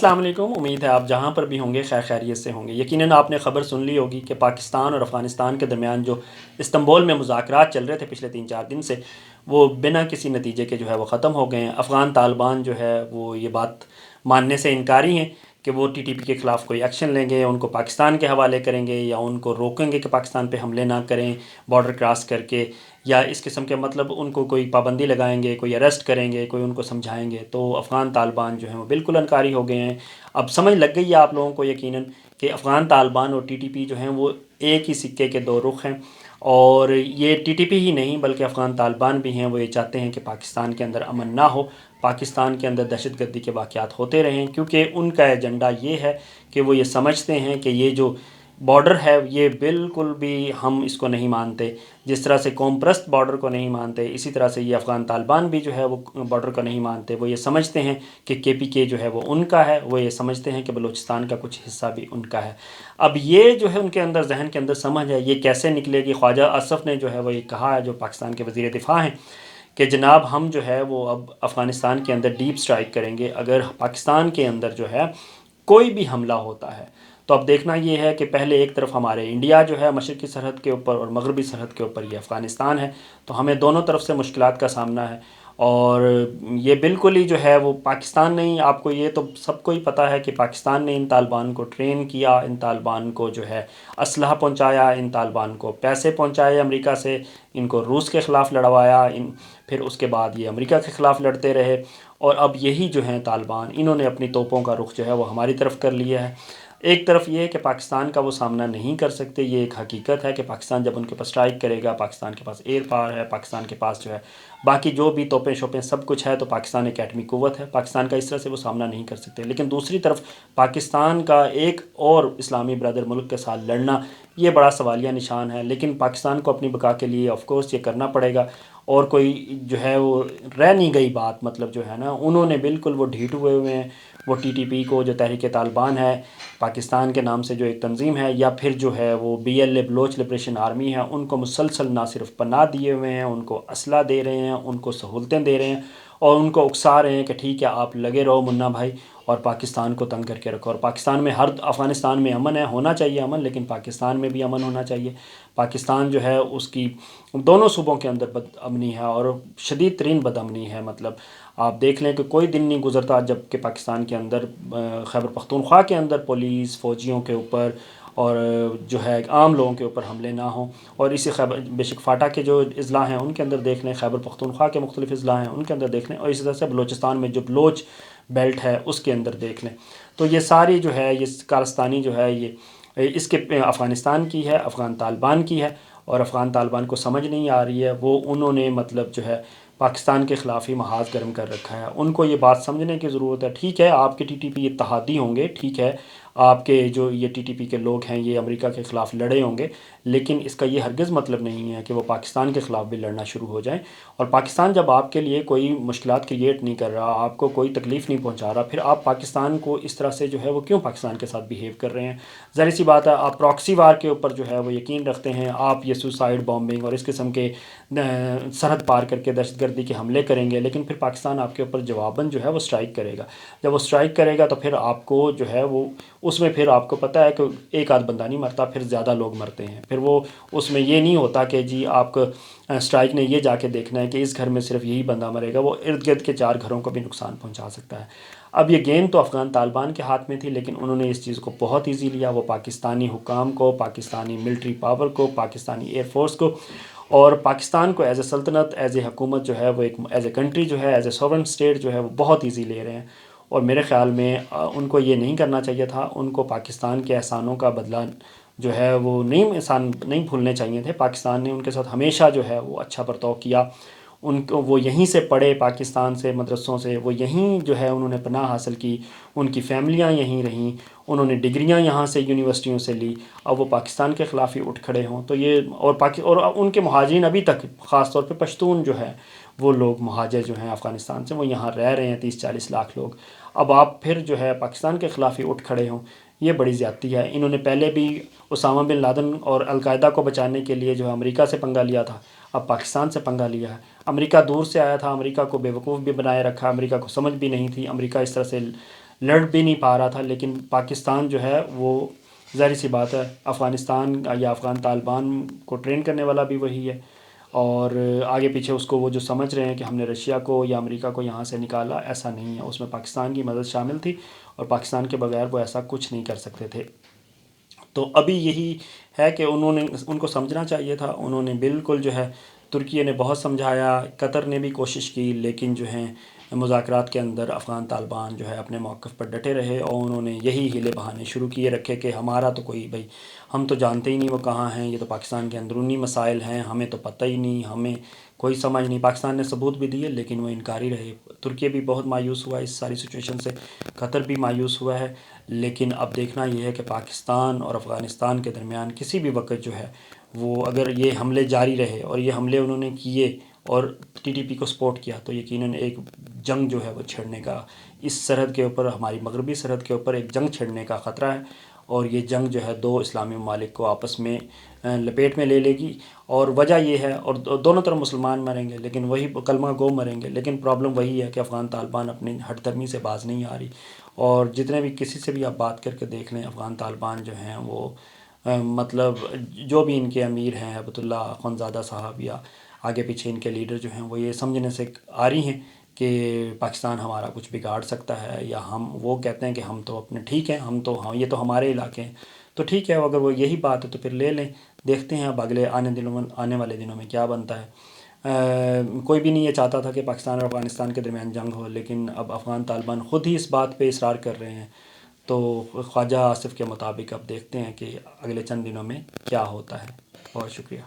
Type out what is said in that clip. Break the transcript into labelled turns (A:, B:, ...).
A: अस्सलाम वालेकुम। उम्मीद है आप जहाँ पर भी होंगे खैर खैरियत से होंगे। यकीनन आपने ख़बर सुन ली होगी कि पाकिस्तान और अफ़गानिस्तान के दरमियान जो इस्तांबुल में मुज़ाकरात चल रहे थे पिछले 3-4 दिन से, वो बिना किसी नतीजे के जो है वो ख़त्म हो गए हैं। अफ़गान तालिबान जो है वो ये बात मानने से इनकारी हैं कि वो टीटीपी के ख़िलाफ़ कोई एक्शन लेंगे, उनको पाकिस्तान के हवाले करेंगे या उनको रोकेंगे कि पाकिस्तान पे हमले ना करें बॉर्डर क्रॉस करके, या इस किस्म के मतलब उनको कोई पाबंदी लगाएंगे, कोई अरेस्ट करेंगे, कोई उनको समझाएंगे। तो अफ़गान तालिबान जो हैं वो बिल्कुल इनकारी हो गए हैं। अब समझ लग गई है आप लोगों को यकीनन कि अफ़गान तालिबान और टीटीपी जो हैं वो एक ही सिक्के के दो रुख हैं। और ये टीटीपी ही नहीं बल्कि अफ़गान तालिबान भी हैं, वो ये चाहते हैं कि पाकिस्तान के अंदर अमन ना हो, पाकिस्तान के अंदर दहशतगर्दी के वाक़यात होते रहें, क्योंकि उनका एजेंडा ये है कि वो ये समझते हैं कि ये जो बॉर्डर है ये बिल्कुल भी हम इसको नहीं मानते। जिस तरह से कौम परस्त बॉर्डर को नहीं मानते, इसी तरह से ये अफ़गान तालिबान भी जो है वो बॉर्डर को नहीं मानते। वो ये समझते हैं कि केपीके जो है वो उनका है, वो ये समझते हैं कि बलूचिस्तान का कुछ हिस्सा भी उनका है। अब ये जो है उनके अंदर जहन के अंदर समझ है, ये कैसे निकलेगी? ख्वाजा असफ़ ने जो है वो ये कहा है, जो पाकिस्तान के वज़ीर दिफ़ा हैं, कि जनाब हम जो है वो अब अफ़गानिस्तान के अंदर डीप स्ट्राइक करेंगे अगर पाकिस्तान के अंदर जो है कोई भी हमला होता है। तो अब देखना ये है कि पहले एक तरफ हमारे इंडिया जो है मशरक़ी सरहद के ऊपर और मगरबी सरहद के ऊपर ये अफ़गानिस्तान है, तो हमें दोनों तरफ से मुश्किलात का सामना है। और ये बिल्कुल ही जो है वो पाकिस्तान नहीं, आपको ये तो सबको ही पता है कि पाकिस्तान ने इन तालिबान को ट्रेन किया, इन तालिबान को जो है असलहा पहुंचाया, इन तालिबान को पैसे पहुंचाए अमेरिका से, इनको रूस के ख़िलाफ़ लड़वाया, इन फिर उसके बाद ये अमेरिका के ख़िलाफ़ लड़ते रहे। और अब यही जो हैं तालिबान, इन्होंने अपनी तोपों का रुख जो है वो हमारी तरफ कर लिया है। एक तरफ ये है कि पाकिस्तान का वो सामना नहीं कर सकते, ये एक हकीकत है कि पाकिस्तान जब उनके पास स्ट्राइक करेगा, पाकिस्तान के पास एयर पावर है, पाकिस्तान के पास जो है बाकी जो भी तोपें शोपें सब कुछ है, तो पाकिस्तान एक एटमी क़ुव्वत है, पाकिस्तान का इस तरह से वो सामना नहीं कर सकते। लेकिन दूसरी तरफ पाकिस्तान का एक और इस्लामी ब्रदर मुल्क के साथ लड़ना, ये बड़ा सवालिया निशान है। लेकिन पाकिस्तान को अपनी बका के लिए ऑफ कोर्स ये करना पड़ेगा, और कोई जो है वो रह नहीं गई बात, मतलब जो है ना, उन्होंने बिल्कुल वो ढीठ हुए हैं। वो टीटीपी को, जो तहरीक तालिबान है पाकिस्तान के नाम से जो एक तंजीम है, या फिर जो है वो BLA बलोच लिब्रेशन आर्मी है, उनको मुसलसल ना सिर्फ पनाह दिए हुए हैं, उनको असला दे रहे हैं, उनको सहूलतें दे रहे हैं, और उनको उकसा रहे हैं कि ठीक है आप लगे रहो मुन्ना भाई, और पाकिस्तान को तंग करके रखो। और पाकिस्तान में, हर अफ़गानिस्तान में अमन है, होना चाहिए अमन, लेकिन पाकिस्तान में भी अमन होना चाहिए। पाकिस्तान जो है उसकी दोनों सूबों के अंदर बदअमनी है, और शदीद तरीन बदअमनी है। मतलब आप देख लें कि कोई दिन नहीं गुज़रता जब कि पाकिस्तान के अंदर खैबर पख्तूनख्वा के अंदर पुलिस फ़ौजियों के ऊपर और जो है आम लोगों के ऊपर हमले ना हों। और इसी खैबर बेशक फाटा के जो अज़ला हैं उनके अंदर देख लें, खैबर पख्तूनख्वा के मुख्तलिफ़ अज़ला हैं उनके अंदर देख लें, और इसी तरह से बलूचिस्तान में जो बलोच बेल्ट है उसके अंदर देख लें। तो ये सारी जो है ये कारस्तानी जो है ये इसके अफ़गानिस्तान की है, अफ़गान तालिबान की है। और अफ़गान तालिबान को समझ नहीं आ रही है, वो उन्होंने मतलब जो है पाकिस्तान के ख़िलाफ़ ही महाज गर्म कर रखा है। उनको ये बात समझने की ज़रूरत है। ठीक है आपके टीटीपी इत्तेहादी होंगे, ठीक है आपके जो ये टीटीपी के लोग हैं ये अमेरिका के ख़िलाफ़ लड़े होंगे, लेकिन इसका ये हरगिज़ मतलब नहीं है कि वो पाकिस्तान के ख़िलाफ़ भी लड़ना शुरू हो जाएं। और पाकिस्तान जब आपके लिए कोई मुश्किलात क्रिएट नहीं कर रहा, आपको कोई तकलीफ़ नहीं पहुंचा रहा, फिर आप पाकिस्तान को इस तरह से जो है वो क्यों पाकिस्तान के साथ बिहेव कर रहे हैं? ज़ाहिर सी बात है आप प्रॉक्सी वार के ऊपर जो है वो यकीन रखते हैं, आप ये सुसाइड बॉम्बिंग और इस किस्म के सरहद पार करके दहशतगर्दी के हमले करेंगे, लेकिन फिर पाकिस्तान आपके ऊपर जवाबन जो है वो स्ट्राइक करेगा। जब वो स्ट्राइक करेगा तो फिर आपको जो है वो उसमें फिर आपको पता है कि एक आध बंदा नहीं मरता, फिर ज़्यादा लोग मरते हैं। फिर वो उसमें ये नहीं होता कि जी आपको स्ट्राइक ने ये जाके देखना है कि इस घर में सिर्फ यही बंदा मरेगा, वो इर्द गिर्द के 4 घरों को भी नुकसान पहुंचा सकता है। अब ये गेम तो अफ़गान तालिबान के हाथ में थी, लेकिन उन्होंने इस चीज़ को बहुत ईजी लिया। वो पाकिस्तानी हुकाम को, पाकिस्तानी मिलिट्री पावर को, पाकिस्तानी एयर फोर्स को और पाकिस्तान को एज़ ए सल्तनत, एज़ ए हुकूमत जो है वो एक एज़ ए कंट्री जो है, एज़ ए सॉवरेन स्टेट जो है वो बहुत ईजी ले रहे हैं। और मेरे ख़्याल में उनको ये नहीं करना चाहिए था। उनको पाकिस्तान के एहसानों का बदला जो है वो नहीं, एहसान नहीं भूलने चाहिए थे। पाकिस्तान ने उनके साथ हमेशा जो है वो अच्छा बर्ताव किया। उनको वो यहीं से पढ़े, पाकिस्तान से मदरसों से वो यहीं जो है उन्होंने पनाह हासिल की, उनकी फ़ैमिलियाँ यहीं रहीं, उन्होंने डिग्रियां यहाँ से यूनिवर्सिटियों से ली। अब वो पाकिस्तान के ख़िलाफ़ ही उठ खड़े हों तो ये और उनके मुहाजिरीन अभी तक ख़ास तौर पे पश्तून जो है वो लोग मुहाजिर जो हैं अफ़गानिस्तान से, वो यहाँ रह रहे हैं 30-40 लाख लोग। अब आप फिर जो है पाकिस्तान के ख़िलाफ़ ही उठ खड़े हों, ये बड़ी ज़्यादती है। इन्होंने पहले भी उसामा बिन लादेन और अलकायदा को बचाने के लिए जो है अमेरिका से पंगा लिया था, अब पाकिस्तान से पंगा लिया है। अमेरिका दूर से आया था, अमेरिका को बेवकूफ़ भी बनाए रखा, अमेरिका को समझ भी नहीं थी, अमेरिका इस तरह से لڑ بھی نہیں پا رہا تھا، لیکن پاکستان جو ہے وہ ظاہر سی بات ہے افغانستان یا افغان طالبان کو ٹرین کرنے والا بھی وہی ہے، اور آگے پیچھے اس کو وہ جو سمجھ رہے ہیں کہ ہم نے رشیا کو یا امریکہ کو یہاں سے نکالا، ایسا نہیں ہے، اس میں پاکستان کی مدد شامل تھی اور پاکستان کے بغیر وہ ایسا کچھ نہیں کر سکتے تھے۔ تو ابھی یہی ہے کہ ان کو سمجھنا چاہیے تھا، انہوں نے بالکل جو ہے ترکیے نے بہت سمجھایا، قطر نے بھی کوشش کی، لیکن جو ہے مذاکرات کے اندر افغان طالبان جو ہے اپنے موقف پر ڈٹے رہے، اور انہوں نے یہی ہیلے بہانے شروع کیے رکھے کہ ہمارا تو کوئی بھائی، ہم تو جانتے ہی نہیں وہ کہاں ہیں، یہ تو پاکستان کے اندرونی مسائل ہیں، ہمیں تو پتہ ہی نہیں، ہمیں کوئی سمجھ نہیں۔ پاکستان نے ثبوت بھی دیے لیکن وہ انکاری رہے۔ ترکیہ بھی بہت مایوس ہوا اس ساری سچویشن سے، قطر بھی مایوس ہوا ہے، لیکن اب دیکھنا یہ ہے کہ پاکستان اور افغانستان کے درمیان کسی بھی وقت جو ہے وہ اگر یہ حملے جاری رہے، اور یہ حملے انہوں نے کیے اور ٹی ٹی پی کو سپورٹ کیا، تو یقیناً ایک جنگ جو ہے وہ چھڑنے کا اس سرحد کے اوپر، ہماری مغربی سرحد کے اوپر ایک جنگ چھڑنے کا خطرہ ہے، اور یہ جنگ جو ہے دو اسلامی ممالک کو آپس میں لپیٹ میں لے لے گی۔ اور وجہ یہ ہے، اور دونوں طرف مسلمان مریں گے، لیکن وہی کلمہ گو مریں گے، لیکن پرابلم وہی ہے کہ افغان طالبان اپنی ہٹ درمی سے باز نہیں آ رہی، اور جتنے بھی کسی سے بھی آپ بات کر کے دیکھ لیں، افغان طالبان جو ہیں وہ مطلب جو بھی ان کے امیر ہیں ہیبت اللہ اخونزادہ صاحب یا آگے پیچھے ان کے لیڈر جو ہیں، وہ یہ سمجھنے سے آ رہی ہیں کہ پاکستان ہمارا کچھ بگاڑ سکتا ہے، یا وہ کہتے ہیں کہ ہم تو اپنے ٹھیک ہیں، یہ تو ہمارے علاقے ہیں، تو ٹھیک ہے، اگر وہ یہی بات ہے تو پھر لے لیں، دیکھتے ہیں اب اگلے آنے والے دنوں میں کیا بنتا ہے۔ کوئی بھی نہیں یہ چاہتا تھا کہ پاکستان اور افغانستان کے درمیان جنگ ہو، لیکن اب افغان طالبان خود ہی اس بات پہ اصرار کر رہے ہیں، تو خواجہ آصف کے مطابق اب دیکھتے ہیں کہ اگلے چند دنوں میں کیا ہوتا ہے۔ بہت شکریہ۔